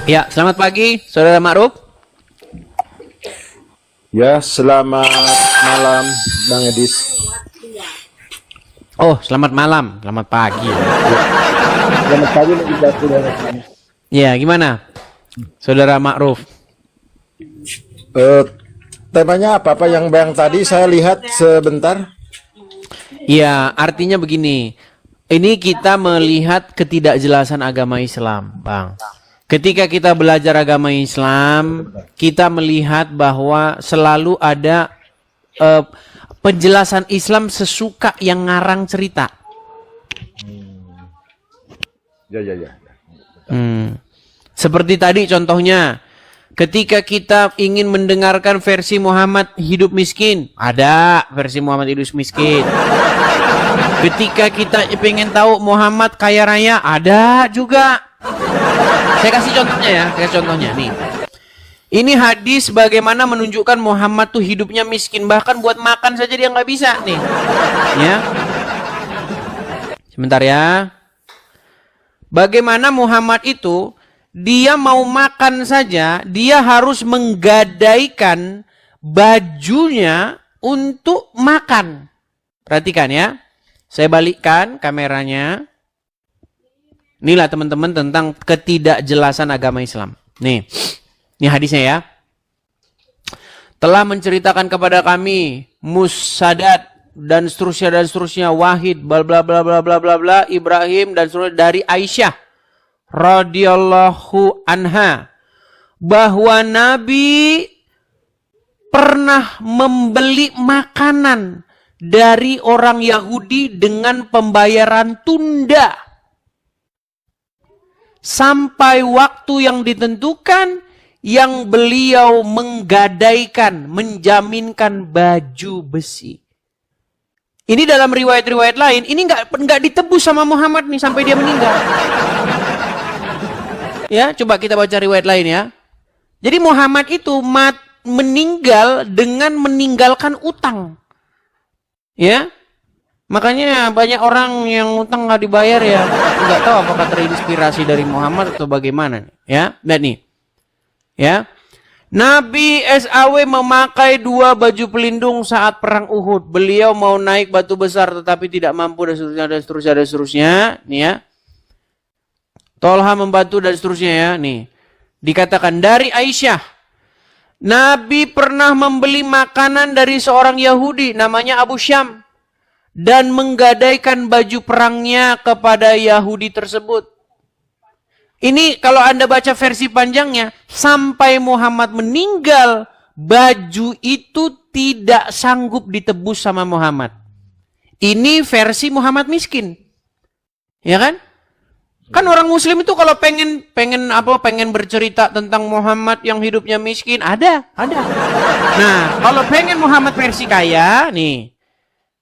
Ya, selamat pagi, Saudara Ma'ruf. Ya, selamat malam, Bang Edis. Oh, selamat malam, selamat pagi. Selamat pagi juga, saudara. Ya, gimana, Saudara Ma'ruf? Temanya apa yang Bang tadi saya lihat sebentar? Ya, artinya begini. Ini kita melihat ketidakjelasan agama Islam, Bang. Ketika kita belajar agama Islam, kita melihat bahwa selalu ada penjelasan Islam sesuka yang ngarang cerita. Ya. Seperti tadi contohnya, ketika kita ingin mendengarkan versi Muhammad hidup miskin, ada versi Muhammad hidup miskin. Ketika kita ingin tahu Muhammad kaya raya, ada juga. Saya kasih contohnya ya, nih. Ini hadis bagaimana menunjukkan Muhammad tuh hidupnya miskin, bahkan buat makan saja dia nggak bisa nih. Ya. Sebentar ya. Bagaimana Muhammad itu dia mau makan saja, dia harus menggadaikan bajunya untuk makan. Perhatikan ya. Saya balikkan kameranya. Inilah teman-teman tentang ketidakjelasan agama Islam. Nih, ini hadisnya ya. Telah menceritakan kepada kami Musaddad dan seterusnya Wahid bla bla bla bla bla bla bla Ibrahim dan seterusnya dari Aisyah radhiyallahu anha bahwa Nabi pernah membeli makanan dari orang Yahudi dengan pembayaran tunda. Sampai waktu yang ditentukan yang beliau menggadaikan, menjaminkan baju besi. Ini dalam riwayat-riwayat lain, ini nggak ditebus sama Muhammad nih sampai dia meninggal. Ya, coba kita baca riwayat lain ya. Jadi Muhammad itu meninggal dengan meninggalkan utang. Ya. Makanya banyak orang yang utang nggak dibayar ya, nggak tahu apakah terinspirasi dari Muhammad atau bagaimana, ya. Dan nih, ya, Nabi SAW memakai 2 baju pelindung saat perang Uhud. Beliau mau naik batu besar tetapi tidak mampu dan seterusnya. Nih ya, Tolha membantu dan seterusnya ya. Nih, dikatakan dari Aisyah, Nabi pernah membeli makanan dari seorang Yahudi namanya Abu Syam dan menggadaikan baju perangnya kepada Yahudi tersebut. Ini kalau Anda baca versi panjangnya, sampai Muhammad meninggal, baju itu tidak sanggup ditebus sama Muhammad. Ini versi Muhammad miskin. Ya kan? Kan orang muslim itu kalau pengen bercerita tentang Muhammad yang hidupnya miskin, ada. Nah, kalau pengen Muhammad versi kaya, nih.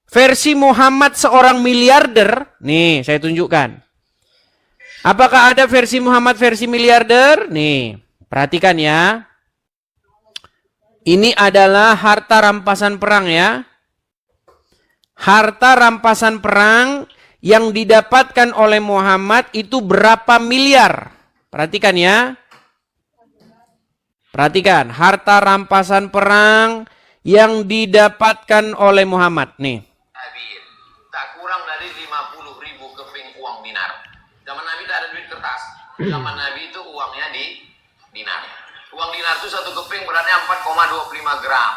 Versi Muhammad seorang miliarder, nih saya tunjukkan. Apakah ada versi Muhammad versi miliarder? Nih, perhatikan ya. Ini adalah harta rampasan perang ya. Harta rampasan perang yang didapatkan oleh Muhammad itu berapa miliar? Perhatikan ya. Perhatikan, harta rampasan perang yang didapatkan oleh Muhammad. Nih. Tak kurang dari 50.000 keping uang dinar. Zaman Nabi tak ada duit kertas. Zaman Nabi itu uangnya di dinar. Uang dinar itu 1 keping beratnya 4,25 gram.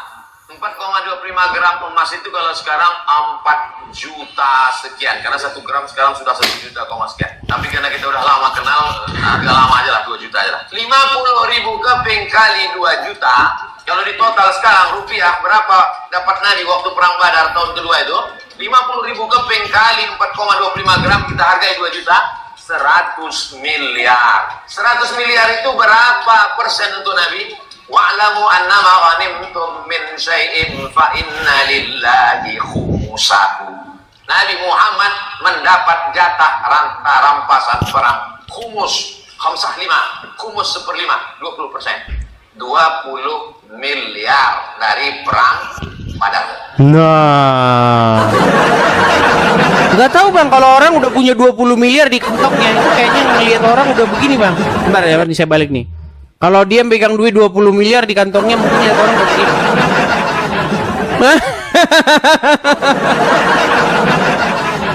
4,25 gram emas itu kalau sekarang 4 juta sekian. Karena 1 gram sekarang sudah 1 juta sekian. Tapi karena kita udah lama kenal, agak lama aja lah, 2 juta aja lah. 50.000 keping kali 2 juta. Kalau di total sekarang rupiah berapa dapat Nabi waktu perang Badar tahun kedua itu? 50.000 keping kali 4,25 gram kita hargai 2 juta. 100 miliar. 100 miliar itu berapa persen untuk Nabi? Wa'lamu annama ghanimtum min syai'in fa inna lillahi khumusahu. Nabi Muhammad mendapat jatah rampasan perang. Khumus 5, khumus 1/5, 20%. 20 miliar dari perang Badar. Nah, nggak tahu bang, kalau orang udah punya 20 miliar di kantongnya itu kayaknya ngelihat orang udah begini bang. Bentar ya, ini saya balik nih. Kalau dia pegang duit 20 miliar di kantongnya mungkin lihat orang udah begini.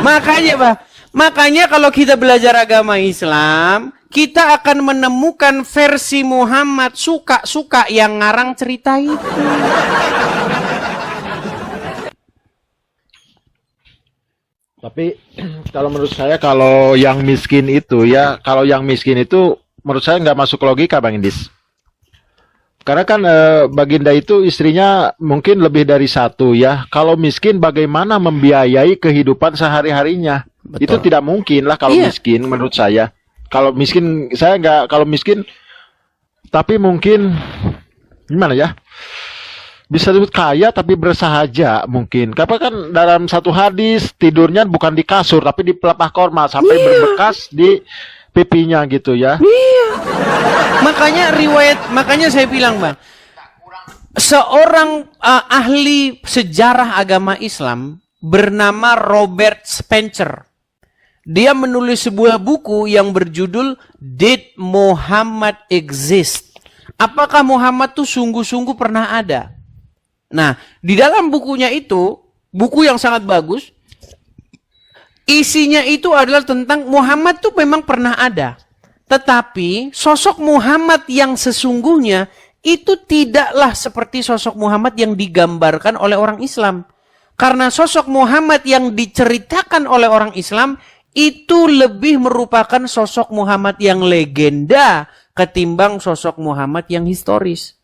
Makanya bang, makanya kalau kita belajar agama Islam, kita akan menemukan versi Muhammad suka-suka yang ngarang cerita itu. Tapi kalau menurut saya kalau yang miskin itu ya, kalau yang miskin itu menurut saya nggak masuk logika Bang Indis. Karena kan Baginda itu istrinya mungkin lebih dari satu ya. Kalau miskin bagaimana membiayai kehidupan sehari-harinya? Betul. Itu tidak mungkin lah kalau Iya. miskin menurut saya. Kalau miskin saya nggak, kalau miskin tapi mungkin gimana ya? Bisa disebut kaya tapi bersahaja mungkin. Karena kan dalam satu hadis tidurnya bukan di kasur tapi di pelepah korma sampai berbekas di pipinya gitu ya. Iya. Makanya saya bilang bang, seorang ahli sejarah agama Islam bernama Robert Spencer. Dia menulis sebuah buku yang berjudul Did Muhammad Exist? Apakah Muhammad tuh sungguh-sungguh pernah ada? Nah, di dalam bukunya itu, buku yang sangat bagus, isinya itu adalah tentang Muhammad tuh memang pernah ada. Tetapi sosok Muhammad yang sesungguhnya itu tidaklah seperti sosok Muhammad yang digambarkan oleh orang Islam. Karena sosok Muhammad yang diceritakan oleh orang Islam itu lebih merupakan sosok Muhammad yang legenda ketimbang sosok Muhammad yang historis.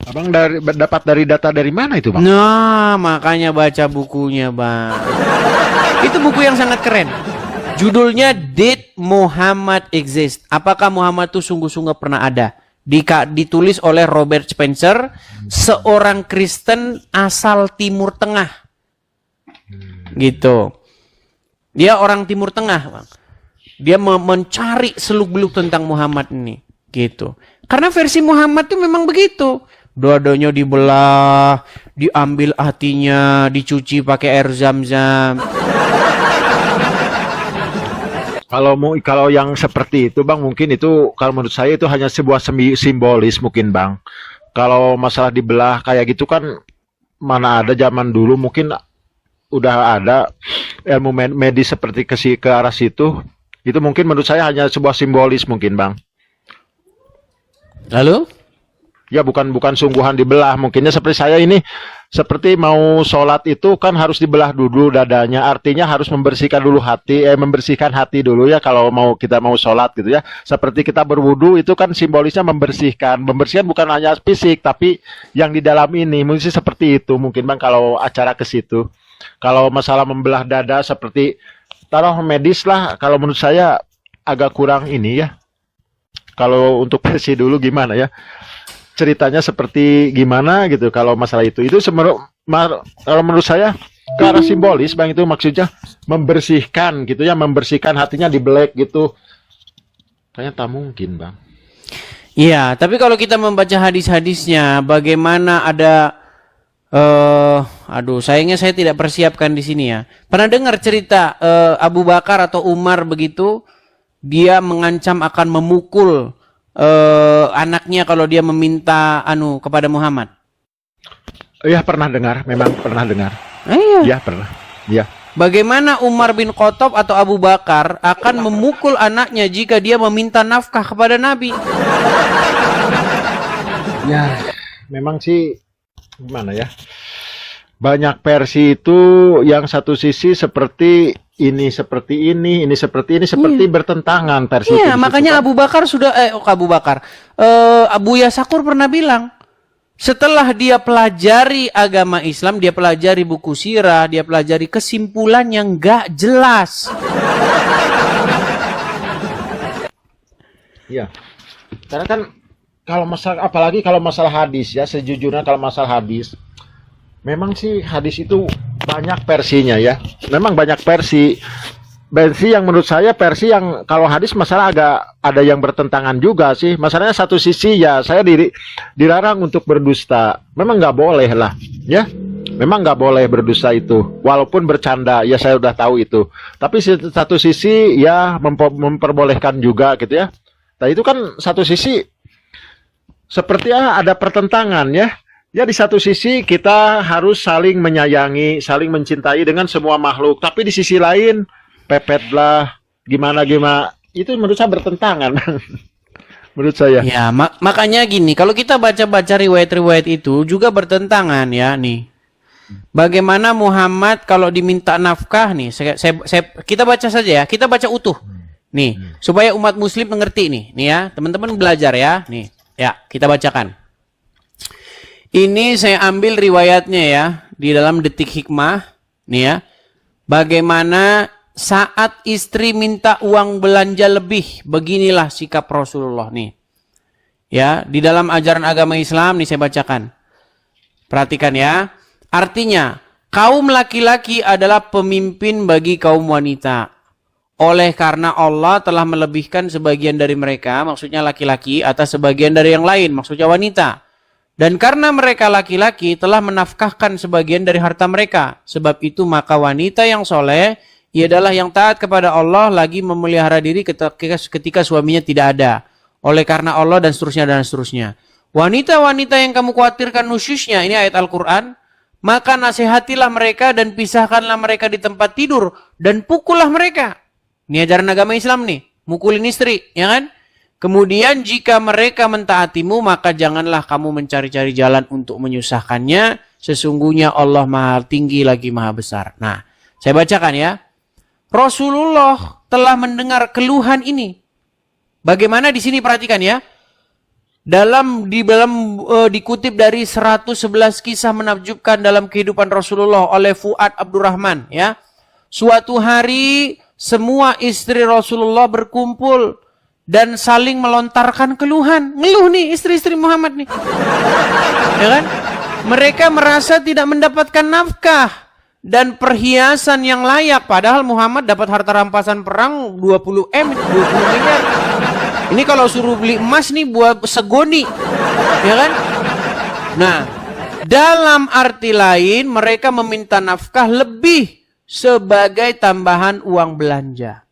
Abang dapat dari data dari mana itu Bang? Nah, makanya baca bukunya, Bang. Itu buku yang sangat keren. Judulnya Did Muhammad Exist? Apakah Muhammad itu sungguh-sungguh pernah ada? Ditulis oleh Robert Spencer, seorang Kristen asal Timur Tengah. Gitu. Dia orang Timur Tengah, Bang. Dia mencari seluk-beluk tentang Muhammad ini. Gitu. Karena versi Muhammad itu memang begitu. Dua-duanya dibelah, diambil hatinya, dicuci pakai air zam-zam. Kalau yang seperti itu Bang, mungkin itu kalau menurut saya itu hanya sebuah simbolis mungkin Bang. Kalau masalah dibelah kayak gitu kan mana ada zaman dulu, mungkin udah ada ilmu medis seperti ke arah situ. Itu mungkin menurut saya hanya sebuah simbolis mungkin Bang. Lalu? Ya bukan sungguhan dibelah. Mungkinnya seperti saya ini, seperti mau sholat itu kan harus dibelah dulu dadanya. Artinya harus membersihkan dulu hati, membersihkan hati dulu ya kalau kita mau sholat gitu ya. Seperti kita berwudu itu kan simbolisnya membersihkan. Membersihkan bukan hanya fisik, tapi yang di dalam ini. Mungkin seperti itu mungkin Bang kalau acara ke situ. Kalau masalah membelah dada seperti taruh medis lah, kalau menurut saya agak kurang ini ya. Kalau untuk versi dulu gimana ya? Ceritanya seperti gimana gitu kalau masalah itu kalau menurut saya ke arah simbolis Bang, itu maksudnya membersihkan gitu ya, membersihkan hatinya di black gitu. Kayaknya tak mungkin Bang. Iya, tapi kalau kita membaca hadis-hadisnya, bagaimana ada sayangnya saya tidak persiapkan di sini ya. Pernah dengar cerita Abu Bakar atau Umar begitu, dia mengancam akan memukul anaknya kalau dia meminta kepada Muhammad. Iya pernah dengar, memang pernah dengar. Iya. Iya pernah. Iya. Bagaimana Umar bin Khattab atau Abu Bakar akan memukul anaknya jika dia meminta nafkah kepada Nabi? Ya, memang sih gimana ya? Banyak versi itu yang satu sisi seperti ini seperti ini seperti bertentangan versi itu. Iya, makanya Abu Bakar Abu Yasakur pernah bilang, setelah dia pelajari agama Islam, dia pelajari buku sirah, dia pelajari kesimpulan yang gak jelas. Iya. Karena kan kalau masalah, apalagi kalau masalah hadis ya, sejujurnya kalau masalah hadis, memang sih hadis itu banyak versinya ya. Memang banyak versi. versi yang menurut saya versi yang kalau hadis masalah agak ada yang bertentangan juga sih. Masalahnya satu sisi ya saya dilarang untuk berdusta. Memang nggak boleh lah, ya. Memang nggak boleh berdusta itu. Walaupun bercanda, ya saya udah tahu itu. Tapi satu sisi ya memperbolehkan juga gitu ya. Nah itu kan satu sisi seperti ada pertentangan ya. Ya di satu sisi kita harus saling menyayangi, saling mencintai dengan semua makhluk. Tapi di sisi lain pepetlah gimana itu menurut saya bertentangan. Menurut saya. Ya, makanya gini, kalau kita baca-baca riwayat-riwayat itu juga bertentangan ya nih. Bagaimana Muhammad kalau diminta nafkah nih, kita baca saja ya, kita baca utuh. Nih, supaya umat muslim mengerti nih ya, teman-teman belajar ya, nih. Ya, kita bacakan. Ini saya ambil riwayatnya ya, di dalam Detik Hikmah, nih ya. Bagaimana saat istri minta uang belanja lebih, beginilah sikap Rasulullah nih. Ya, di dalam ajaran agama Islam nih saya bacakan. Perhatikan ya. Artinya, kaum laki-laki adalah pemimpin bagi kaum wanita. Oleh karena Allah telah melebihkan sebagian dari mereka, maksudnya laki-laki, atas sebagian dari yang lain, maksudnya wanita. Dan karena mereka laki-laki telah menafkahkan sebagian dari harta mereka. Sebab itu maka wanita yang soleh, ia adalah yang taat kepada Allah lagi memelihara diri ketika suaminya tidak ada. Oleh karena Allah dan seterusnya dan seterusnya. Wanita-wanita yang kamu khawatirkan nusyusnya, ini ayat Al-Quran. Maka nasihatilah mereka dan pisahkanlah mereka di tempat tidur. Dan pukullah mereka. Ini ajaran agama Islam nih. Mukulin istri, ya kan? Kemudian jika mereka mentaatimu, maka janganlah kamu mencari-cari jalan untuk menyusahkannya. Sesungguhnya Allah maha tinggi lagi maha besar. Nah, saya bacakan ya. Rasulullah telah mendengar keluhan ini. Bagaimana di sini perhatikan ya. Dikutip dari 111 kisah menakjubkan dalam kehidupan Rasulullah oleh Fuad Abdurrahman ya. Suatu hari semua istri Rasulullah berkumpul dan saling melontarkan keluhan. Ngeluh nih istri-istri Muhammad nih. Ya kan? Mereka merasa tidak mendapatkan nafkah dan perhiasan yang layak. Padahal Muhammad dapat harta rampasan perang 20 miliar. Ini kalau suruh beli emas nih buat segoni. Ya kan? Nah, dalam arti lain mereka meminta nafkah lebih sebagai tambahan uang belanja.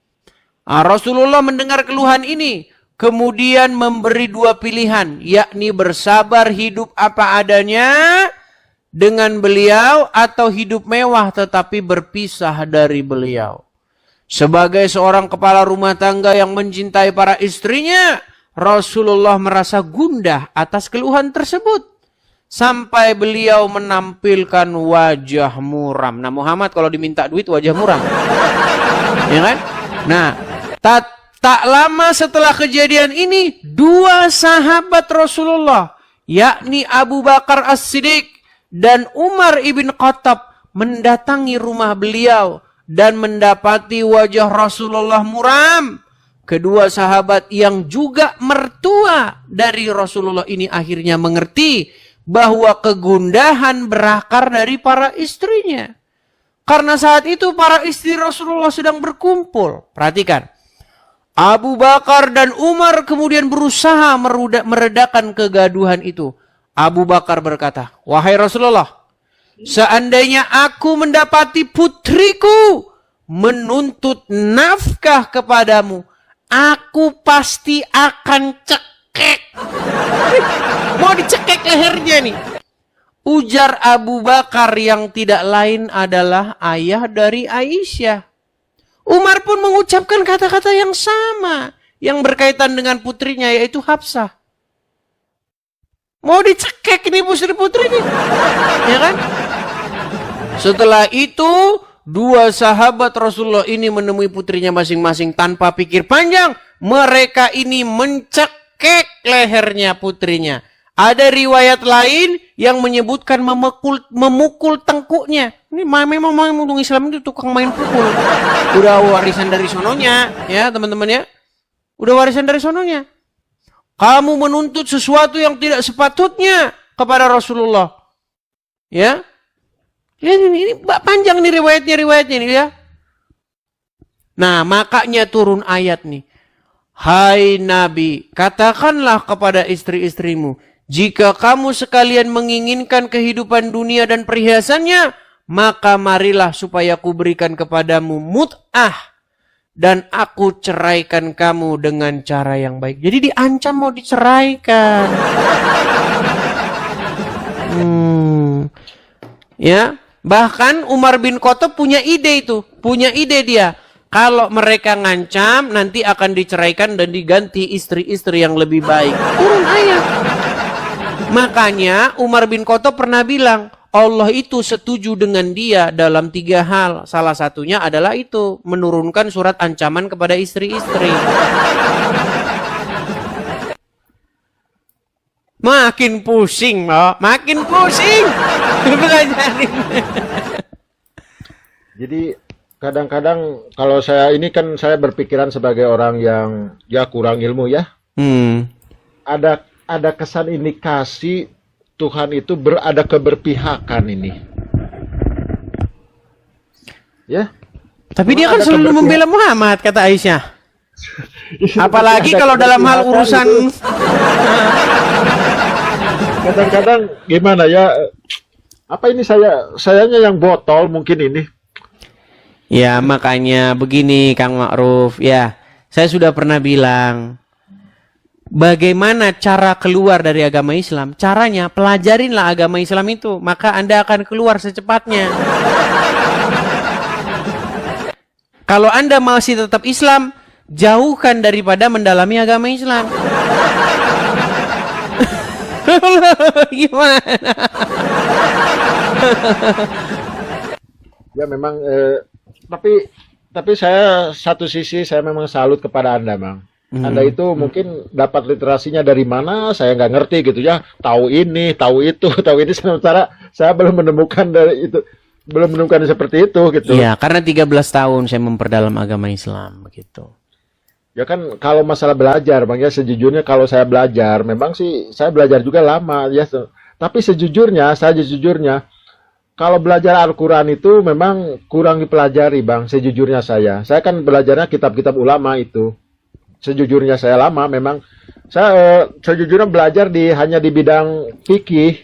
Rasulullah mendengar keluhan ini, kemudian memberi dua pilihan, yakni bersabar hidup apa adanya dengan beliau atau hidup mewah tetapi berpisah dari beliau. Sebagai seorang kepala rumah tangga yang mencintai para istrinya, Rasulullah merasa gundah atas keluhan tersebut. Sampai beliau menampilkan wajah muram. Nah Muhammad kalau diminta duit wajah muram. Ya kan? Nah, tak lama setelah kejadian ini, dua sahabat Rasulullah, yakni Abu Bakar As-Siddiq dan Umar ibn Khattab mendatangi rumah beliau dan mendapati wajah Rasulullah muram. Kedua sahabat yang juga mertua dari Rasulullah ini akhirnya mengerti bahwa kegundahan berakar dari para istrinya. Karena saat itu para istri Rasulullah sedang berkumpul. Perhatikan. Abu Bakar dan Umar kemudian berusaha meredakan kegaduhan itu. Abu Bakar berkata, "Wahai Rasulullah, seandainya aku mendapati putriku menuntut nafkah kepadamu, aku pasti akan cekek." Mau dicekek lehernya nih. Ujar Abu Bakar yang tidak lain adalah ayah dari Aisyah. Umar pun mengucapkan kata-kata yang sama yang berkaitan dengan putrinya yaitu Hafsah. Mau dicekek ini putri ini. Ya kan? Setelah itu dua sahabat Rasulullah ini menemui putrinya masing-masing tanpa pikir panjang. Mereka ini mencekek lehernya putrinya. Ada riwayat lain yang menyebutkan memukul tengkuknya. Ini memang orang Islam itu tukang main pukul. Udah warisan dari sononya, ya teman-teman ya. Udah warisan dari sononya. Kamu menuntut sesuatu yang tidak sepatutnya kepada Rasulullah. Ya. Ini panjang nih riwayatnya nih ya. Nah, makanya turun ayat nih. Hai Nabi, katakanlah kepada istri-istrimu, jika kamu sekalian menginginkan kehidupan dunia dan perhiasannya, maka marilah supaya aku berikan kepadamu mut'ah dan aku ceraikan kamu dengan cara yang baik. Jadi diancam mau diceraikan. Ya, bahkan Umar bin Khattab punya ide itu, punya ide dia. Kalau mereka ngancam, nanti akan diceraikan dan diganti istri-istri yang lebih baik. Turun ayat. Makanya Umar bin Khattab pernah bilang, Allah itu setuju dengan dia dalam 3 hal. Salah satunya adalah itu, menurunkan surat ancaman kepada istri-istri. Makin pusing, makin pusing. Jadi kadang-kadang kalau saya ini kan saya berpikiran sebagai orang yang ya kurang ilmu ya. Ada kesan indikasi Tuhan itu ada keberpihakan ini. Ya. Tapi dia kan selalu membela Muhammad, kata Aisyah. Apalagi kalau dalam hal urusan kadang-kadang gimana ya? Apa ini sayanya yang botol mungkin ini. Ya, makanya begini Kang Ma'ruf, ya. Saya sudah pernah bilang, bagaimana cara keluar dari agama Islam? Caranya, pelajarinlah agama Islam itu, maka Anda akan keluar secepatnya. Kalau Anda masih tetap Islam, jauhkan daripada mendalami agama Islam. Gimana? Ya memang tapi saya satu sisi saya memang salut kepada Anda, Bang. Anda itu mungkin dapat literasinya dari mana, saya nggak ngerti gitu ya. Tahu ini, tahu itu, tahu ini, sementara saya belum menemukan dari itu, belum menemukan seperti itu gitu. Iya, karena 13 tahun saya memperdalam agama Islam begitu. Ya kan kalau masalah belajar, Bang ya, sejujurnya kalau saya belajar, memang sih saya belajar juga lama ya. Tapi sejujurnya kalau belajar Al-Quran itu memang kurang dipelajari, Bang. Sejujurnya saya kan belajarnya kitab-kitab ulama itu. Sejujurnya saya lama memang. Saya sejujurnya belajar hanya di bidang fikih.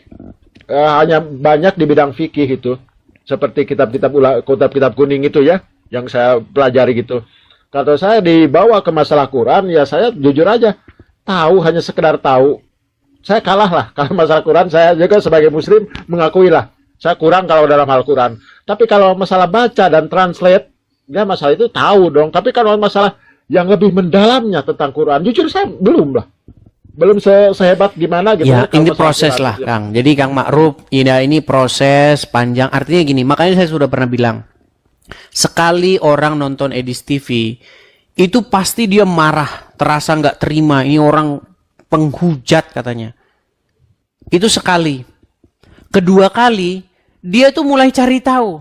Hanya banyak di bidang fikih itu. Seperti kitab-kitab kuning itu ya, yang saya pelajari gitu. Kalau saya dibawa ke masalah Quran, ya saya jujur aja tahu, hanya sekedar tahu. Saya kalah lah. Kalau masalah Quran, saya juga sebagai Muslim mengakui lah. Saya kurang kalau dalam Al-Quran. Tapi kalau masalah baca dan translate, ya masalah itu tahu dong. Tapi kalau masalah yang lebih mendalamnya tentang Quran, jujur saya belum lah. Belum sehebat gimana gitu. Ya, ini proses Quran lah, ya. Kang. Jadi Kang Ma'ruf, ini proses panjang. Artinya gini, makanya saya sudah pernah bilang, sekali orang nonton Edis TV, itu pasti dia marah, terasa nggak terima. Ini orang penghujat katanya. Itu sekali. Kedua kali, dia tuh mulai cari tahu.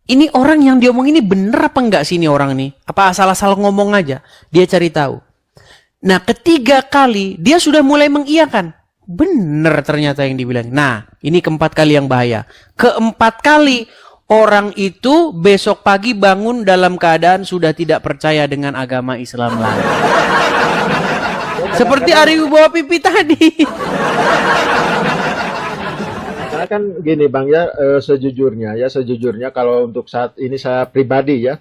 Ini orang yang dia omong ini bener apa enggak sih ini orang ini? Apa asal-asal ngomong aja? Dia cari tahu. Nah, ketiga kali, dia sudah mulai mengiyakan. Bener ternyata yang dibilang. Nah, ini keempat kali yang bahaya. Keempat kali, orang itu besok pagi bangun dalam keadaan sudah tidak percaya dengan agama Islam lagi. Seperti Ari Wibowo Pipi tadi. Karena kan gini Bang ya, sejujurnya kalau untuk saat ini saya pribadi ya,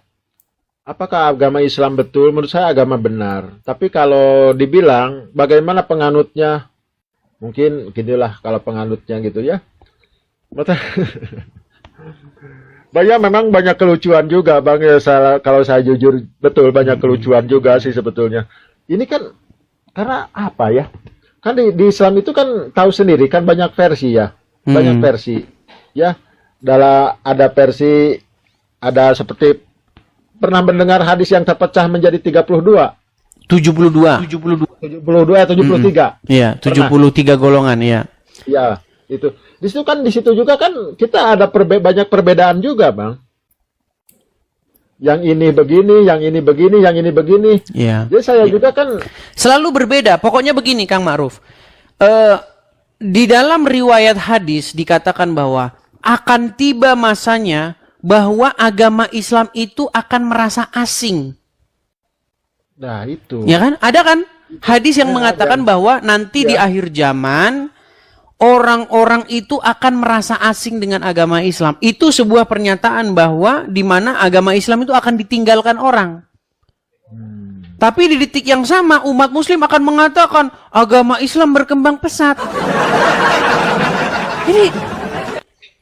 apakah agama Islam betul? Menurut saya agama benar. Tapi kalau dibilang bagaimana penganutnya, mungkin ginilah kalau penganutnya gitu ya. Banyak, memang banyak kelucuan juga Bang ya, kalau saya jujur betul banyak kelucuan juga sih sebetulnya. Ini kan karena apa ya? Kan di Islam itu kan tahu sendiri kan banyak versi ya. Banyak versi. Ya, ada versi, ada seperti pernah mendengar hadis yang terpecah menjadi 32. 72. 73. Iya, 73 golongan ya. Iya, itu. Di situ juga kan kita ada banyak perbedaan juga, Bang. Yang ini begini, yang ini begini, yang ini begini. Iya. Jadi saya juga kan selalu berbeda. Pokoknya begini, Kang Ma'ruf. Di dalam riwayat hadis dikatakan bahwa akan tiba masanya bahwa agama Islam itu akan merasa asing. Nah, itu. Ya kan? Ada kan hadis yang mengatakan bahwa nanti di akhir zaman orang-orang itu akan merasa asing dengan agama Islam. Itu sebuah pernyataan bahwa di mana agama Islam itu akan ditinggalkan orang. Tapi di detik yang sama umat muslim akan mengatakan agama Islam berkembang pesat.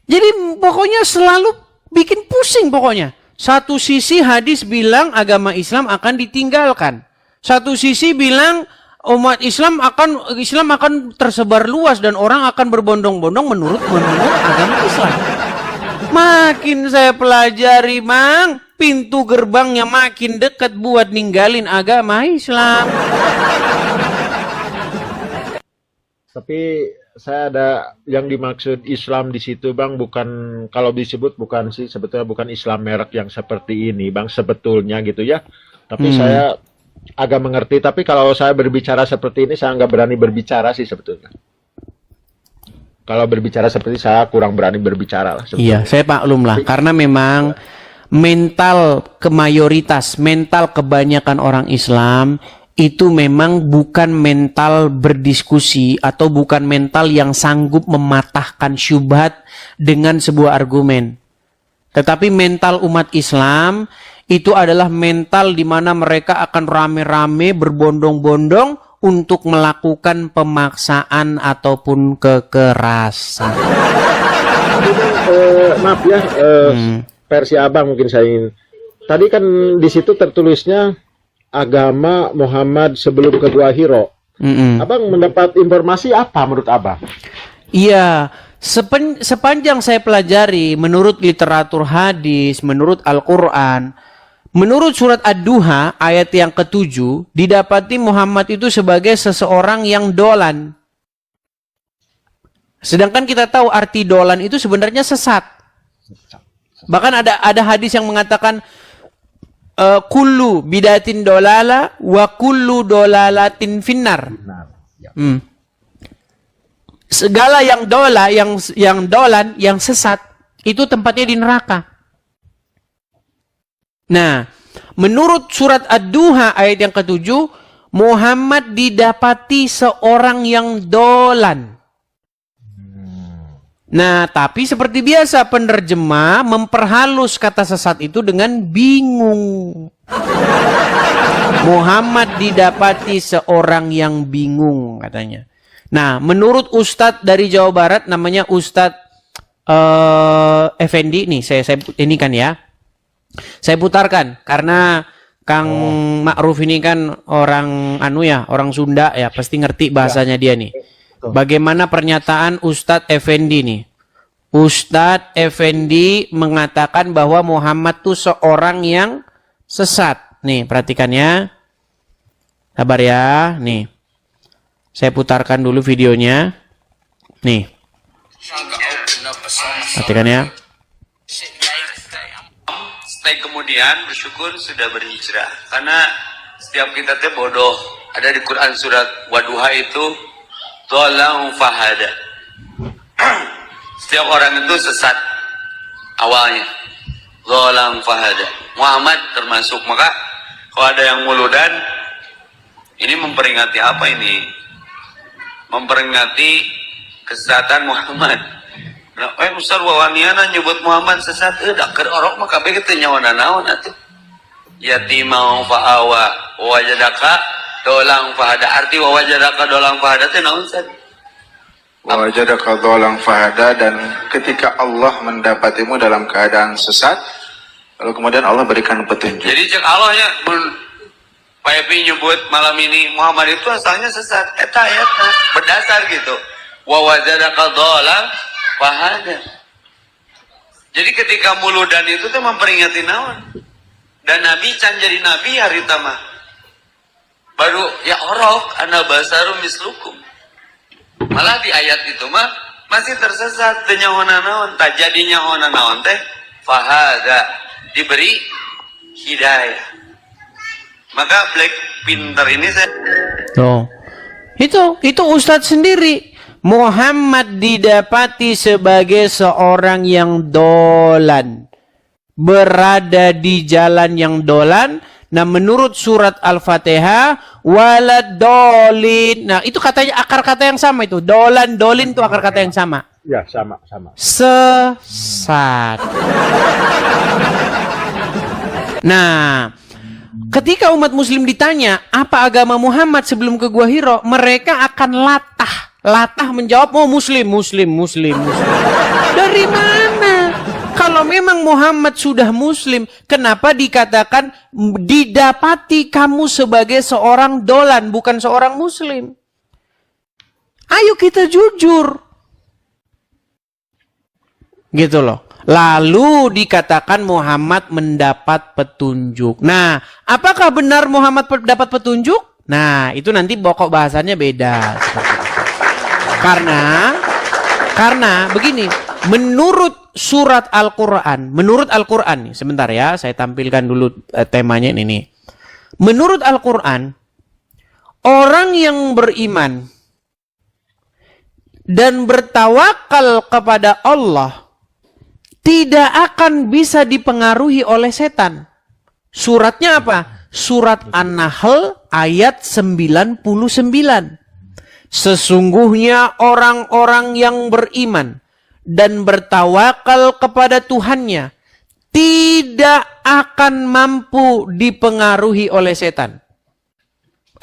Jadi pokoknya selalu bikin pusing pokoknya. Satu sisi hadis bilang agama Islam akan ditinggalkan. Satu sisi bilang umat Islam akan tersebar luas dan orang akan berbondong-bondong menurut agama Islam. Makin saya pelajari, Mang, pintu gerbangnya makin dekat buat ninggalin agama Islam. Tapi saya ada yang dimaksud Islam di situ, Bang, bukan, kalau disebut bukan sih, sebetulnya bukan Islam merek yang seperti ini, Bang, sebetulnya gitu ya. Tapi saya agak mengerti, tapi kalau saya berbicara seperti ini, saya nggak berani berbicara sih sebetulnya. Kalau berbicara seperti saya kurang berani berbicara lah. Iya, saya maklum lah, karena memang mental kebanyakan orang Islam itu memang bukan mental berdiskusi atau bukan mental yang sanggup mematahkan syubhat dengan sebuah argumen. Tetapi mental umat Islam itu adalah mental di mana mereka akan rame-rame berbondong-bondong untuk melakukan pemaksaan ataupun kekerasan. Maaf ya, versi Abang mungkin saya ingin. Tadi kan di situ tertulisnya agama Muhammad sebelum ke Gua Hiro. Abang mendapat informasi apa menurut Abang? Iya, sepanjang saya pelajari menurut literatur hadis, menurut Al-Quran, menurut surat Ad-Duha ayat yang ke-7, didapati Muhammad itu sebagai seseorang yang dolan. Sedangkan kita tahu arti dolan itu sebenarnya sesat. Bahkan ada hadis yang mengatakan kullu bidatin dolala wa kullu dolalatin finnar. Segala yang dolan, yang sesat itu tempatnya di neraka. Nah, menurut surat Ad-Duha ayat yang ke-7, Muhammad didapati seorang yang dolan. Nah, tapi seperti biasa penerjemah memperhalus kata sesat itu dengan bingung. Muhammad didapati seorang yang bingung katanya. Nah, menurut Ustadz dari Jawa Barat namanya Ustadz Effendi nih, saya ini kan ya. Saya putarkan karena Kang Ma'ruf ini kan orang orang Sunda ya, pasti ngerti bahasanya dia nih. Bagaimana pernyataan Ustadz Effendi nih? Ustadz Effendi mengatakan bahwa Muhammad tuh seorang yang sesat. Nih, perhatikan ya. Sabar ya, nih. Saya putarkan dulu videonya. Nih. Perhatikan ya. Setelah kemudian bersyukur sudah berhijrah. Karena setiap kita teh bodoh. Ada di Quran surat Waduha itu Dhalahu fahada. Setiap orang itu sesat awalnya. Dhalahu fahada. Muhammad termasuk. Maka kalau ada yang muludan, ini memperingati apa ini? Memperingati kesesatan Muhammad. Nah, Ustaz wawaniana nyebut Muhammad sesat, dak keur orok mah kabeh teh nyawana naon atuh. Yatimau fa'awa wajadaka dolang fahada. Arti wajadaka dolang fahada teh naon Ustaz? Wajadaka dolang fahada, dan ketika Allah mendapatimu dalam keadaan sesat, lalu kemudian Allah berikan petunjuk. Jadi cek Allahnya Pak Epi nyebut malam ini Muhammad itu asalnya sesat. Eta ayatnya berdasar gitu. Wa wajadaka dolang fahada. Jadi ketika muludan itu tuh memperingati naon. Dan Nabi can jadi Nabi hari tamah. Baru ya orok ana basaru mislukum. Malah di ayat itu mah masih tersesat teu nyahoana naon, tak jadi nyahoana naon teh fahada, diberi hidayah. Maka Black pinter ini saya Itu Ustadz sendiri. Muhammad didapati sebagai seorang yang dolan. berada di jalan yang dolan. Nah, menurut surat Al-Fatihah, waladolin. Nah, itu katanya akar kata yang sama itu. Dolan, dolin itu akar kata yang sama. Ya, sama. Sesat. Nah, ketika umat muslim ditanya, apa agama Muhammad sebelum ke Gua Hiro? Mereka akan latah menjawab, oh muslim. Dari mana? Kalau memang Muhammad sudah muslim, kenapa dikatakan didapati kamu sebagai seorang dolan, bukan seorang muslim? Ayo kita jujur. Gitu loh. Lalu dikatakan Muhammad mendapat petunjuk. Nah, apakah benar Muhammad dapat petunjuk? Nah, itu nanti pokok bahasannya beda. Karena begini, menurut surat Al-Quran, nih, sebentar ya, saya tampilkan dulu temanya ini. Menurut Al-Quran, orang yang beriman dan bertawakal kepada Allah tidak akan bisa dipengaruhi oleh setan. Suratnya apa? Surat An-Nahl ayat 99. Sesungguhnya orang-orang yang beriman dan bertawakal kepada Tuhannya tidak akan mampu dipengaruhi oleh setan.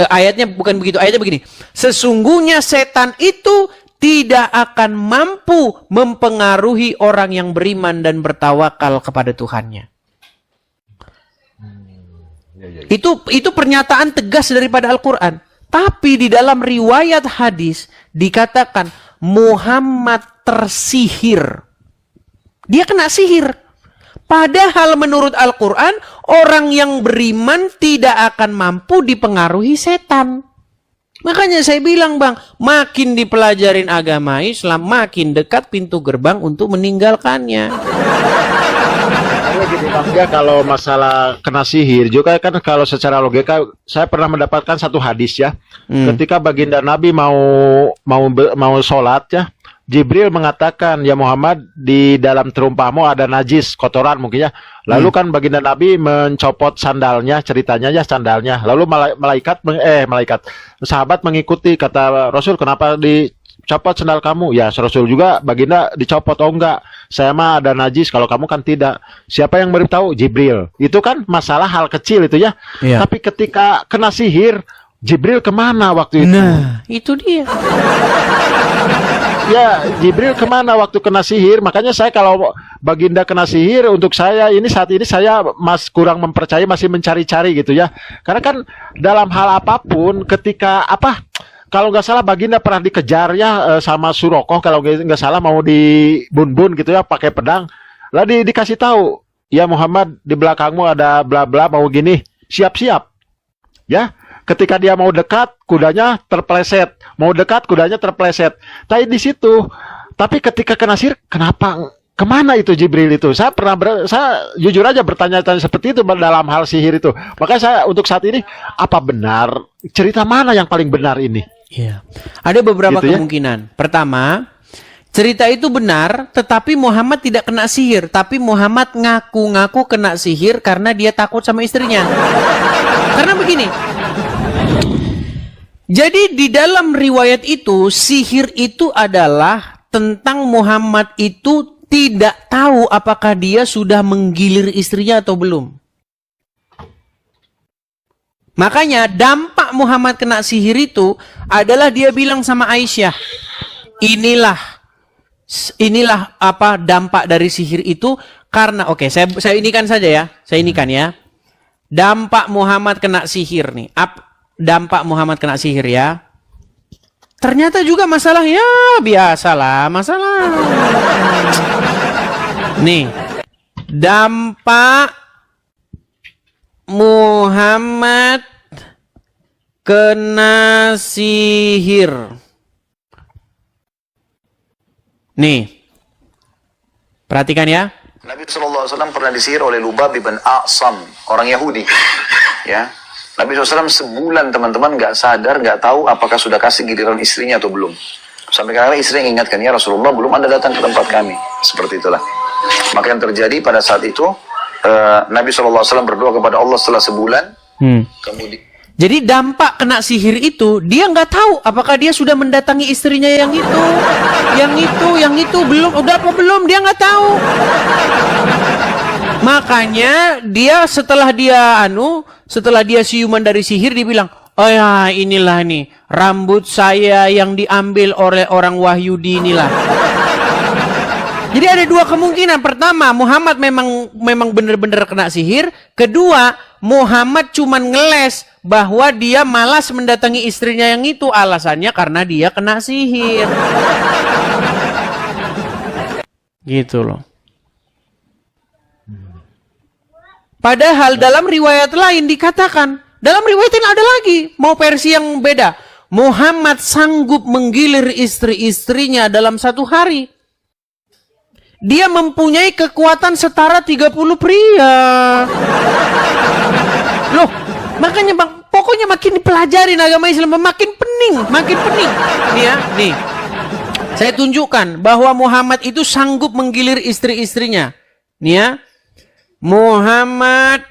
Ayatnya bukan begitu, ayatnya begini. Sesungguhnya setan itu tidak akan mampu mempengaruhi orang yang beriman dan bertawakal kepada Tuhannya. Itu pernyataan tegas daripada Al-Quran. Tapi di dalam riwayat hadis dikatakan Muhammad tersihir. Dia kena sihir. Padahal menurut Al-Quran, orang yang beriman tidak akan mampu dipengaruhi setan. Makanya saya bilang, Bang, makin dipelajarin agama Islam, makin dekat pintu gerbang untuk meninggalkannya. Ya, kalau masalah kena sihir juga kan, kalau secara logika saya pernah mendapatkan satu hadis ya. Ketika baginda Nabi mau sholat ya, Jibril mengatakan, ya Muhammad, di dalam terumpamu ada najis, kotoran mungkin ya. Lalu kan baginda Nabi mencopot sandalnya, ceritanya ya sandalnya. Lalu sahabat mengikuti, kata Rasul, kenapa dicopot sandal kamu? Ya Rasul juga, baginda dicopot. Oh enggak, saya mah ada najis, kalau kamu kan tidak. Siapa yang beritahu? Jibril. Itu kan masalah hal kecil itu ya. Iya. Tapi ketika kena sihir, Jibril kemana waktu itu? Nah, itu dia. Ya, Jibril kemana waktu kena sihir? Makanya saya kalau baginda kena sihir, untuk saya ini saat ini saya kurang mempercayai, masih mencari-cari gitu ya. Karena kan dalam hal apapun, ketika kalau nggak salah baginda pernah dikejar ya sama Surokoh, kalau nggak salah mau dibun-bun gitu ya pakai pedang. Lalu dikasih tahu, ya Muhammad, di belakangmu ada bla bla, mau gini, siap-siap. Ya. Ketika dia mau dekat, kudanya terpleset. Mau dekat, kudanya terpleset. Tapi di situ. Tapi ketika kena sihir, kenapa? Kemana itu Jibril itu? Saya jujur aja bertanya-tanya seperti itu dalam hal sihir itu. Makanya saya untuk saat ini, apa benar? Cerita mana yang paling benar ini? Iya. Ada beberapa gitu kemungkinan. Ya? Pertama, cerita itu benar, tetapi Muhammad tidak kena sihir. Tapi Muhammad ngaku-ngaku kena sihir karena dia takut sama istrinya. Karena begini. Jadi di dalam riwayat itu, sihir itu adalah tentang Muhammad itu tidak tahu apakah dia sudah menggilir istrinya atau belum. Makanya dampak Muhammad kena sihir itu adalah dia bilang sama Aisyah, inilah apa dampak dari sihir itu karena saya inikan saja ya. Saya inikan ya. Dampak Muhammad kena sihir nih. Dampak Muhammad kena sihir ya. Ternyata juga masalah ya biasalah masalah. Nih, dampak Muhammad kena sihir. Nih, perhatikan ya. Nabi SAW pernah disihir oleh Lubab bin A'sam, orang Yahudi. Ya. Nabi SAW sebulan teman-teman nggak sadar, nggak tahu apakah sudah kasih giliran istrinya atau belum. Sampai kadang istri yang ingatkan, ya Rasulullah belum Anda datang ke tempat kami. Seperti itulah. Maka yang terjadi pada saat itu, Nabi SAW berdoa kepada Allah setelah sebulan. Kemudian Jadi dampak kena sihir itu, dia nggak tahu apakah dia sudah mendatangi istrinya yang itu belum, udah apa belum, dia nggak tahu. Makanya dia setelah dia siuman dari sihir, dia bilang, oh ya inilah nih rambut saya yang diambil oleh orang Wahyudi inilah. Jadi ada dua kemungkinan. Pertama, Muhammad memang benar-benar kena sihir. Kedua, Muhammad cuman ngeles bahwa dia malas mendatangi istrinya yang itu. Alasannya karena dia kena sihir. Gitu loh. Padahal dalam riwayat lain dikatakan, dalam riwayat lain ada lagi, mau versi yang beda. Muhammad sanggup menggilir istri-istrinya dalam satu hari. Dia mempunyai kekuatan setara 30 pria. Loh, makanya Bang, pokoknya makin dipelajarin agama Islam makin pening. Nih ya, nih. Saya tunjukkan bahwa Muhammad itu sanggup menggilir istri-istrinya. Nih ya. Muhammad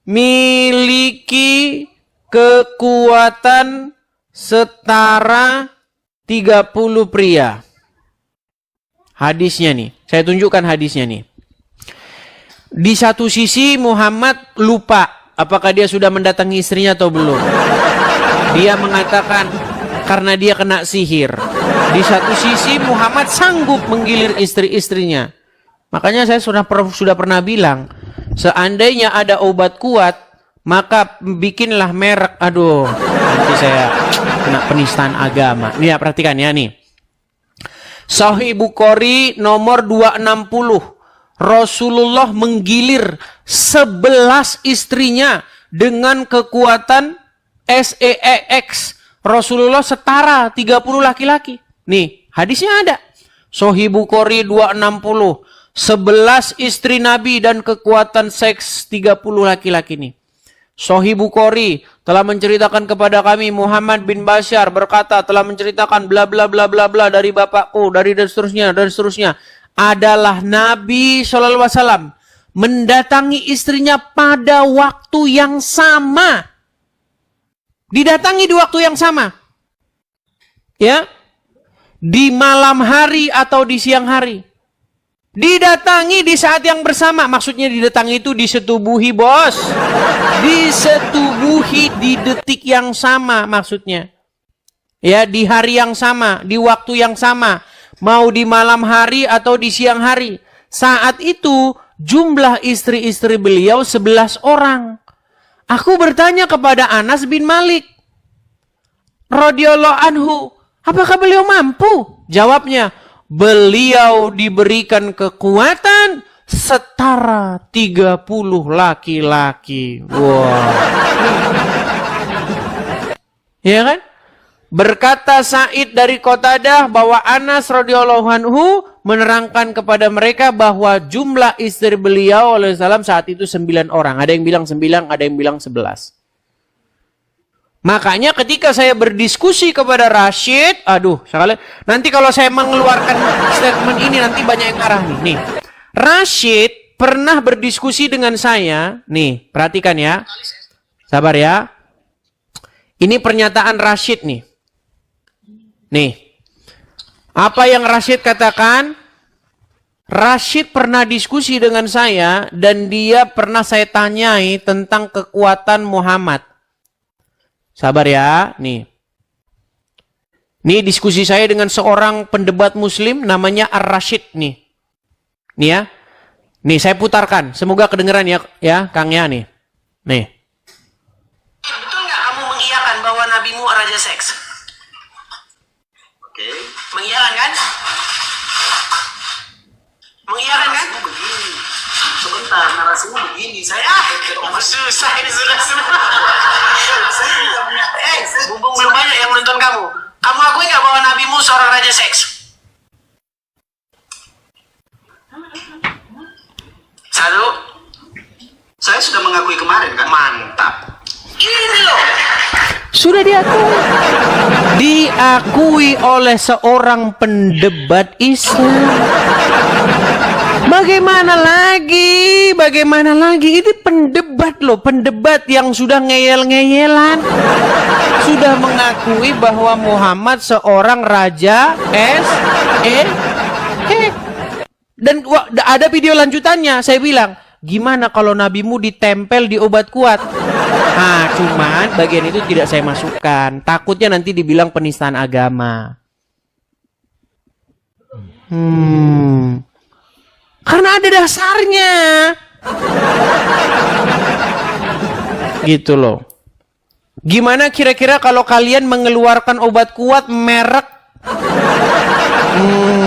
memiliki kekuatan setara 30 pria. Hadisnya nih, saya tunjukkan hadisnya nih. Di satu sisi Muhammad lupa apakah dia sudah mendatangi istrinya atau belum. Dia mengatakan karena dia kena sihir. Di satu sisi Muhammad sanggup menggilir istri-istrinya. Makanya saya sudah pernah bilang, seandainya ada obat kuat, maka bikinlah merek. Aduh, nanti saya kena penistaan agama. Nih ya, perhatikan ya nih. Sahih Bukhari nomor 260. Rasulullah menggilir 11 istrinya dengan kekuatan SEX. Rasulullah setara 30 laki-laki. Nih, hadisnya ada. Sahih Bukhari 260. 11 istri Nabi dan kekuatan seks 30 laki-laki nih. Sahih Bukhari telah menceritakan kepada kami Muhammad bin Bashar berkata telah menceritakan bla bla bla bla bla dari bapakku dan seterusnya adalah Nabi SAW mendatangi istrinya pada waktu yang sama. Didatangi di waktu yang sama. Ya. Di malam hari atau di siang hari. Didatangi di saat yang bersama. Maksudnya didatangi itu disetubuhi, bos. Disetubuhi di detik yang sama maksudnya. Ya, di hari yang sama, di waktu yang sama. Mau di malam hari atau di siang hari. Saat itu jumlah istri-istri beliau 11 orang. Aku bertanya kepada Anas bin Malik radhiyallahu anhu, apakah beliau mampu? Jawabnya, beliau diberikan kekuatan setara 30 laki-laki. Wah. Ya kan? Berkata Sa'id dari Qatadah bahwa Anas radhiyallahu anhu menerangkan kepada mereka bahwa jumlah istri beliau alaihi salam saat itu 9 orang. Ada yang bilang 9, ada yang bilang 11. Makanya ketika saya berdiskusi kepada Rashid, nanti kalau saya mengeluarkan statement ini nanti banyak yang marah nih. Nih, Rashid pernah berdiskusi dengan saya. Nih, perhatikan ya. Sabar ya. Ini pernyataan Rashid nih. Nih. Apa yang Rashid katakan? Rashid pernah diskusi dengan saya dan dia pernah saya tanyai tentang kekuatan Muhammad. Sabar ya, nih. Nih diskusi saya dengan seorang pendebat muslim namanya Ar-Rashid nih. Nih ya. Nih saya putarkan, semoga kedengeran ya Kang ya nih. Nih. Betul nggak kamu mengiyakan bahwa nabimu raja seks? Oke. Mengiyakan kan? Mengiyakan kan? Begini. Sebentar, narasimu begini. Susah ini sudah semua. Mumpung belum banyak yang menonton kamu. Kamu akui nggak bahwa nabimu seorang raja seks? Satu. Saya sudah mengakui kemarin kan? Mantap. Ini loh. Sudah diakui. Diakui oleh seorang pendebat Islam. Bagaimana lagi? Bagaimana lagi? Ini pendebat loh, pendebat yang sudah ngeyel-ngeyelan. Sudah mengakui bahwa Muhammad seorang raja Dan ada video lanjutannya, saya bilang, gimana kalau nabimu ditempel di obat kuat? Nah, cuman bagian itu tidak saya masukkan. Takutnya nanti dibilang penistaan agama. Karena ada dasarnya. Gitu loh. Gimana kira-kira kalau kalian mengeluarkan obat kuat merek?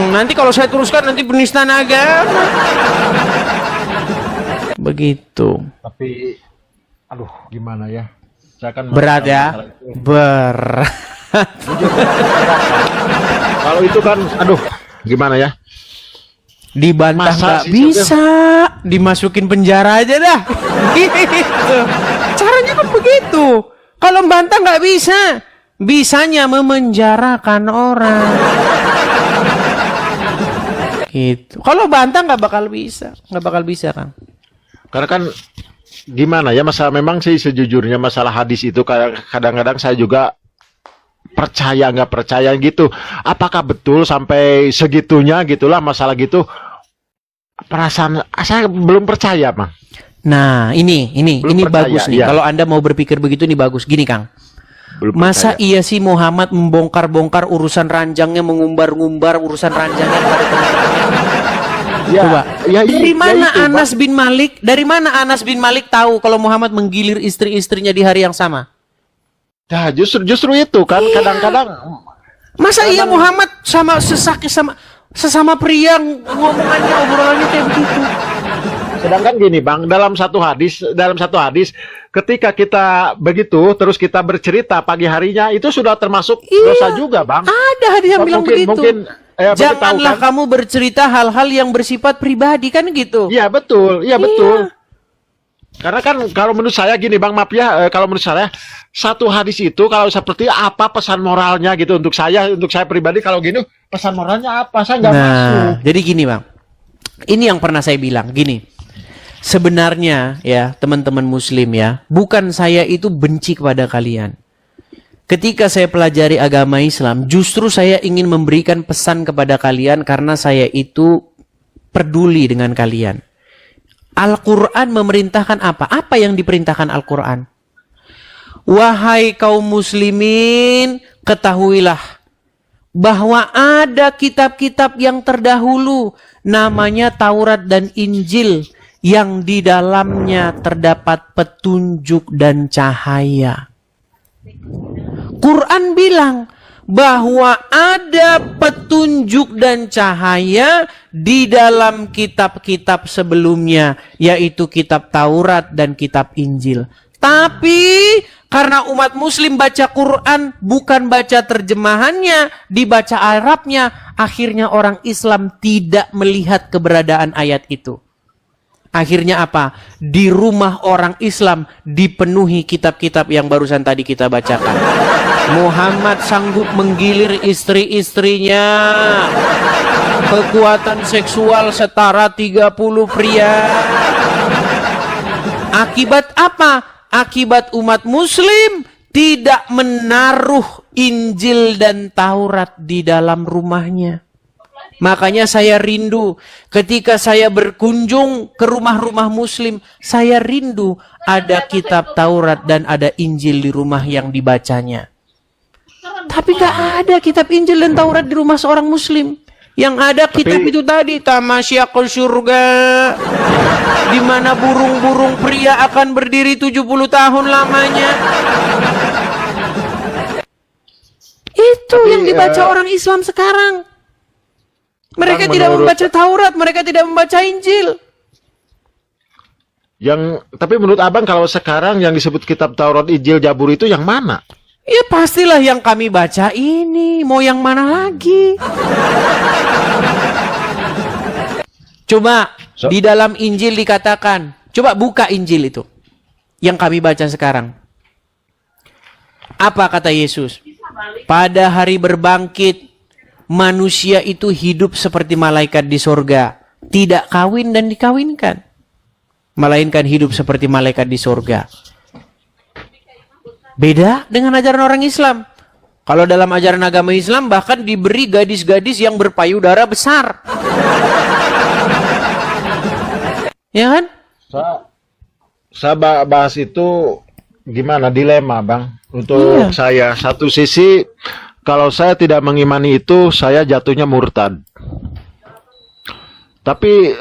Nanti kalau saya teruskan nanti penistaan agama. Begitu. Tapi aduh, gimana ya? Saya kan Berat ya? Berat. Kalau itu kan aduh, gimana ya? Dibantah Masa nggak sih, bisa, dimasukin penjara aja dah. Gitu. Caranya kan begitu. Kalau bantah nggak bisa, bisanya memenjarakan orang. Gitu. Kalau bantah nggak bakal bisa kan? Karena kan gimana ya, masalah memang sih sejujurnya masalah hadis itu kadang-kadang saya juga percaya nggak percaya gitu. Apakah betul sampai segitunya gitulah masalah gitu? Perasaan saya belum percaya, Bang. Nah, ini percaya, bagus nih. iya. Kalau Anda mau berpikir begitu ini bagus. Gini, Kang. Belum Masa percaya. iya sih Muhammad membongkar-bongkar urusan ranjangnya, mengumbar-ngumbar urusan ranjangnya kepada teman-temannya? Ya, Coba. ya, Dari mana itu, Bang. Dari mana Anas bin Malik tahu kalau Muhammad menggilir istri-istrinya di hari yang sama? Nah, justru itu kan kadang-kadang Masa iya Muhammad sama sesama pria ngomongannya, obrolannya kayak begitu? sedangkan gini, Bang, dalam satu hadis ketika kita begitu terus kita bercerita pagi harinya itu sudah termasuk dosa juga, Bang. Ada hadis yang bilang begitu. Janganlah kan? kamu bercerita hal-hal yang bersifat pribadi, kan gitu. Iya betul, betul. Karena kan kalau menurut saya gini, Bang, maaf ya, kalau menurut saya satu hadis itu kalau seperti apa pesan moralnya gitu untuk saya pribadi, kalau gini pesan moralnya apa? Saya nggak masuk. Jadi gini, Bang. Ini yang pernah saya bilang, gini. Sebenarnya ya, teman-teman muslim ya, bukan saya itu benci kepada kalian. Ketika saya pelajari agama Islam, justru saya ingin memberikan pesan kepada kalian karena saya itu peduli dengan kalian. Al-Quran memerintahkan apa? Apa yang diperintahkan Al-Quran? Wahai kaum muslimin, ketahuilah bahwa ada kitab-kitab yang terdahulu, namanya Taurat dan Injil, yang di dalamnya terdapat petunjuk dan cahaya. Quran bilang bahwa ada petunjuk dan cahaya di dalam kitab-kitab sebelumnya, yaitu kitab Taurat dan kitab Injil. Tapi karena umat muslim baca Quran bukan baca terjemahannya, dibaca Arabnya, akhirnya orang Islam tidak melihat keberadaan ayat itu. Akhirnya apa? Di rumah orang Islam dipenuhi kitab-kitab yang barusan tadi kita bacakan. Muhammad sanggup menggilir istri-istrinya. Kekuatan seksual setara 30 pria. Akibat apa? Akibat umat muslim tidak menaruh Injil dan Taurat di dalam rumahnya. Makanya saya rindu ketika saya berkunjung ke rumah-rumah muslim, saya rindu ada kitab Taurat dan ada Injil di rumah yang dibacanya. Tapi gak ada kitab Injil dan Taurat di rumah seorang muslim. Yang ada kitab itu tadi, tamasya ke surga, di mana burung-burung pria akan berdiri 70 tahun lamanya. Itu yang dibaca orang Islam sekarang. Mereka tidak membaca Taurat, mereka tidak membaca Injil. Tapi menurut Abang kalau sekarang yang disebut kitab Taurat, Injil, Zabur itu yang mana? Ya pastilah yang kami baca ini. Mau yang mana lagi? Coba di dalam Injil dikatakan, coba buka Injil itu yang kami baca sekarang. Apa kata Yesus? Pada hari berbangkit, manusia itu hidup seperti malaikat di sorga. tidak kawin dan dikawinkan, melainkan hidup seperti malaikat di surga. Beda dengan ajaran orang Islam. Kalau dalam ajaran agama Islam bahkan diberi gadis-gadis yang berpayudara besar. Ya kan? Saya bahas itu gimana, dilema Bang untuk saya. Satu sisi kalau saya tidak mengimani itu, saya jatuhnya murtad. Tapi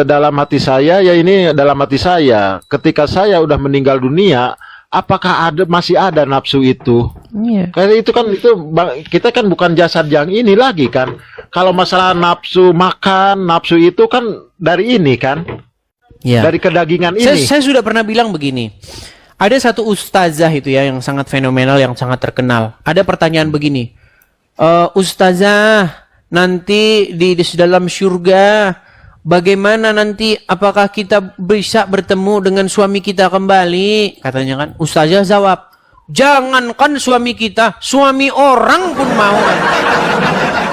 dalam hati saya, ya ini dalam hati saya, ketika saya udah meninggal dunia, apakah masih ada nafsu itu? Iya. Karena itu kan kita kan bukan jasad yang ini lagi kan. Kalau masalah nafsu makan, nafsu itu kan dari ini kan. Ya. Dari kedagingan ini. Saya sudah pernah bilang begini. Ada satu ustazah itu ya yang sangat fenomenal, yang sangat terkenal. Ada pertanyaan begini. Ustazah, nanti di dalam surga bagaimana nanti, apakah kita bisa bertemu dengan suami kita kembali? Katanya kan. Ustazah jawab, jangankan suami kita, suami orang pun mau.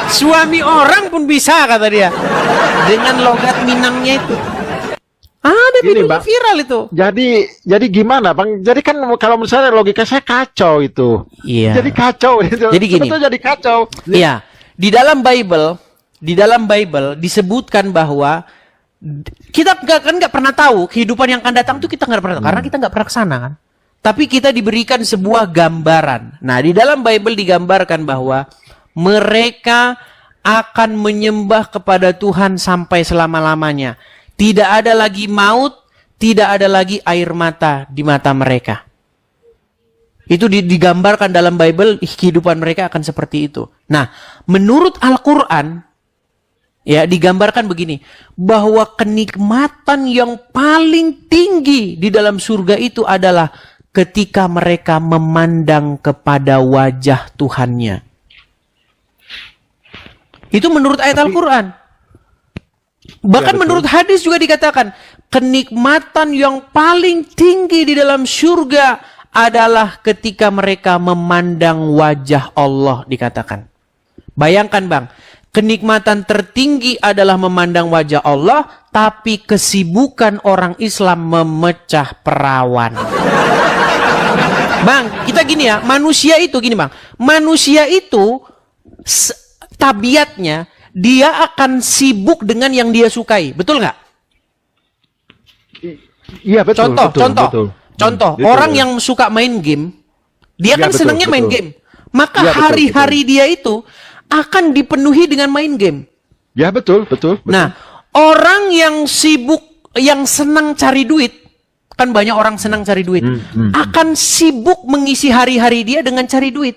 Suami orang pun bisa, kata dia. Dengan logat Minangnya itu. Ada video viral itu. Jadi gimana Bang? Jadi kan kalau menurut saya logika saya kacau itu. Iya. Jadi kacau itu. Jadi gini. Sebetulnya jadi kacau. Iya. Di dalam Bible disebutkan bahwa kita nggak pernah tahu kehidupan yang akan datang, tuh kita nggak pernah tahu karena kita nggak pernah kesana kan. Tapi kita diberikan sebuah gambaran. Nah, di dalam Bible digambarkan bahwa mereka akan menyembah kepada Tuhan sampai selama-lamanya. Tidak ada lagi maut, tidak ada lagi air mata di mata mereka. Itu digambarkan dalam Bible, kehidupan mereka akan seperti itu. Nah, menurut Al-Quran, ya digambarkan begini, bahwa kenikmatan yang paling tinggi di dalam surga itu adalah ketika mereka memandang kepada wajah Tuhannya. Itu menurut ayat Al-Quran. Bahkan menurut hadis juga dikatakan, kenikmatan yang paling tinggi di dalam surga adalah ketika mereka memandang wajah Allah, dikatakan. Bayangkan Bang, kenikmatan tertinggi adalah memandang wajah Allah, tapi kesibukan orang Islam memecah perawan. Bang, kita gini ya, manusia itu gini Bang, manusia itu tabiatnya dia akan sibuk dengan yang dia sukai, betul nggak? Iya betul. Contoh, orang yang suka main game, dia kan senangnya main game. Maka hari-hari dia itu akan dipenuhi dengan main game. Ya betul. Nah, orang yang sibuk, yang senang cari duit, kan banyak orang senang cari duit, akan sibuk mengisi hari-hari dia dengan cari duit.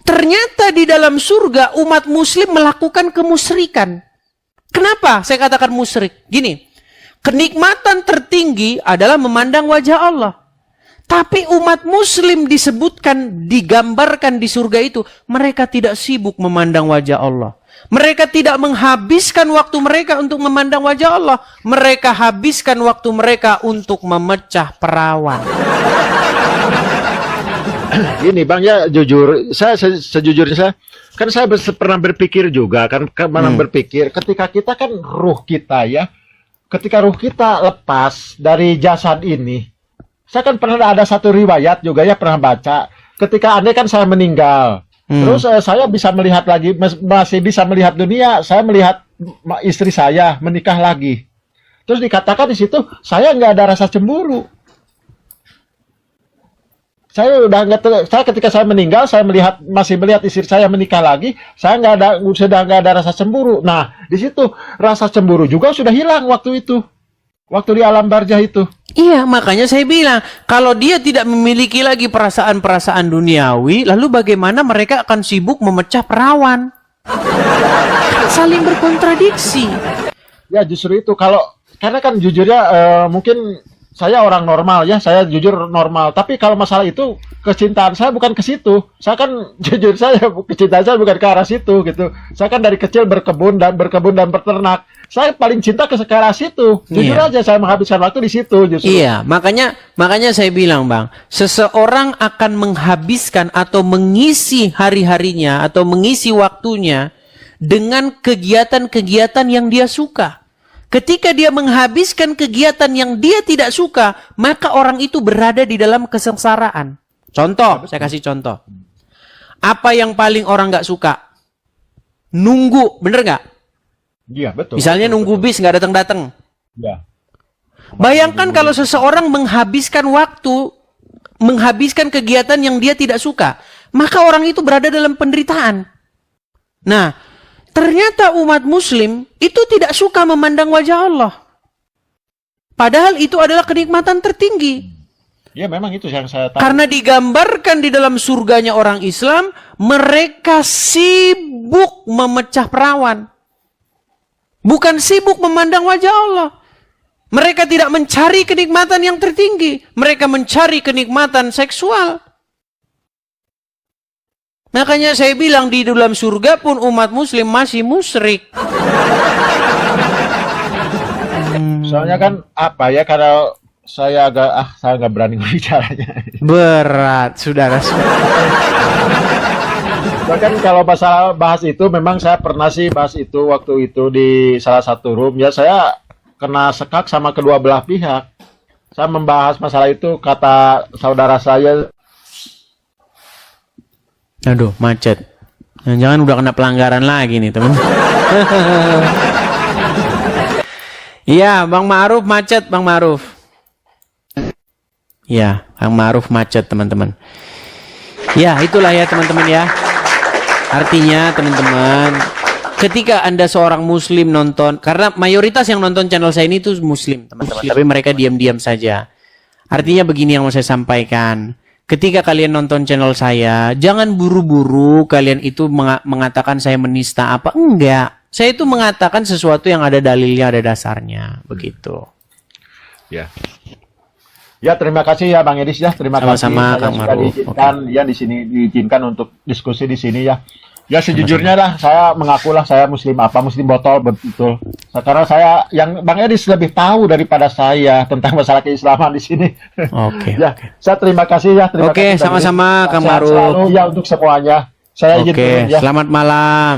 Ternyata di dalam surga umat muslim melakukan kemusyrikan. Kenapa saya katakan musyrik? Gini, kenikmatan tertinggi adalah memandang wajah Allah. Tapi umat muslim disebutkan, digambarkan di surga itu, mereka tidak sibuk memandang wajah Allah. Mereka tidak menghabiskan waktu mereka untuk memandang wajah Allah. Mereka habiskan waktu mereka untuk memecah perawan. Gini Bang, ya jujur, saya sejujurnya kan saya pernah berpikir juga kan, berpikir ketika kita kan ruh kita ya, ketika ruh kita lepas dari jasad ini, saya kan pernah ada satu riwayat juga ya, pernah baca, ketika andai kan saya meninggal, terus saya bisa melihat lagi, masih bisa melihat dunia, saya melihat istri saya menikah lagi, terus dikatakan di situ saya nggak ada rasa cemburu. Saya ketika saya meninggal, saya masih melihat istri saya menikah lagi, saya sudah nggak ada rasa cemburu. Nah, di situ rasa cemburu juga sudah hilang waktu itu, waktu di alam barzah itu. Iya, makanya saya bilang, kalau dia tidak memiliki lagi perasaan-perasaan duniawi, lalu bagaimana mereka akan sibuk memecah perawan? Saling berkontradiksi. Ya justru itu, karena kan jujurnya mungkin saya orang normal ya, saya jujur normal. Tapi kalau masalah itu, kecintaan saya bukan ke situ. Saya kan jujur kecintaan saya bukan ke arah situ gitu. Saya kan dari kecil berkebun dan berternak. Saya paling cinta ke arah situ. Jujur aja saya menghabiskan waktu di situ justru. Iya, makanya saya bilang Bang, seseorang akan menghabiskan atau mengisi hari-harinya atau mengisi waktunya dengan kegiatan-kegiatan yang dia suka. Ketika dia menghabiskan kegiatan yang dia tidak suka, maka orang itu berada di dalam kesengsaraan. Contoh, saya kasih contoh. Apa yang paling orang nggak suka? Nunggu, bener nggak? Iya, betul. Misalnya nunggu bis nggak datang-datang. Ya. Bayangkan kalau seseorang menghabiskan waktu, menghabiskan kegiatan yang dia tidak suka, maka orang itu berada dalam penderitaan. Nah, ternyata umat muslim itu tidak suka memandang wajah Allah. Padahal itu adalah kenikmatan tertinggi. Ya, memang itu yang saya tahu. Karena digambarkan di dalam surganya orang Islam, mereka sibuk memecah perawan. Bukan sibuk memandang wajah Allah. Mereka tidak mencari kenikmatan yang tertinggi. Mereka mencari kenikmatan seksual. Makanya saya bilang di dalam surga pun umat muslim masih musyrik. Soalnya kan apa ya, kalau saya nggak berani bicaranya. Berat, saudara. Bahkan kalau masalah bahas itu, memang saya pernah sih bahas itu waktu itu di salah satu room. Ya, saya kena sekak sama kedua belah pihak. Saya membahas masalah itu, kata saudara saya. Aduh, macet. Jangan udah kena pelanggaran lagi nih, teman. Iya, Bang Ma'ruf macet, Bang Ma'ruf. Ya, Bang Ma'ruf macet, teman-teman. Ya, itulah ya, teman-teman ya. Artinya, teman-teman, ketika Anda seorang muslim nonton, karena mayoritas yang nonton channel saya ini tuh muslim, teman-teman. Tapi mereka diam-diam saja. Artinya begini yang mau saya sampaikan. Ketika kalian nonton channel saya, jangan buru-buru kalian itu mengatakan saya menista apa. Enggak. Saya itu mengatakan sesuatu yang ada dalilnya, ada dasarnya. Begitu. Ya. Ya, terima kasih ya Bang Edis ya. Terima kasih Sama-sama, saya Kang sudah Ma'ruf. diizinkan ya di sini, diizinkan untuk diskusi di sini ya. Ya, sejujurnya lah saya mengakulah saya muslim botol betul. Karena saya, yang Bang Edis lebih tahu daripada saya tentang masalah keislaman di sini. Oke. Ya, saya terima kasih ya. Terima Oke, kasih, Bang sama-sama, Edis. Kang Sehat Ma'ruf. selalu ya untuk semuanya. Saya izin Oke, turun ya. selamat malam.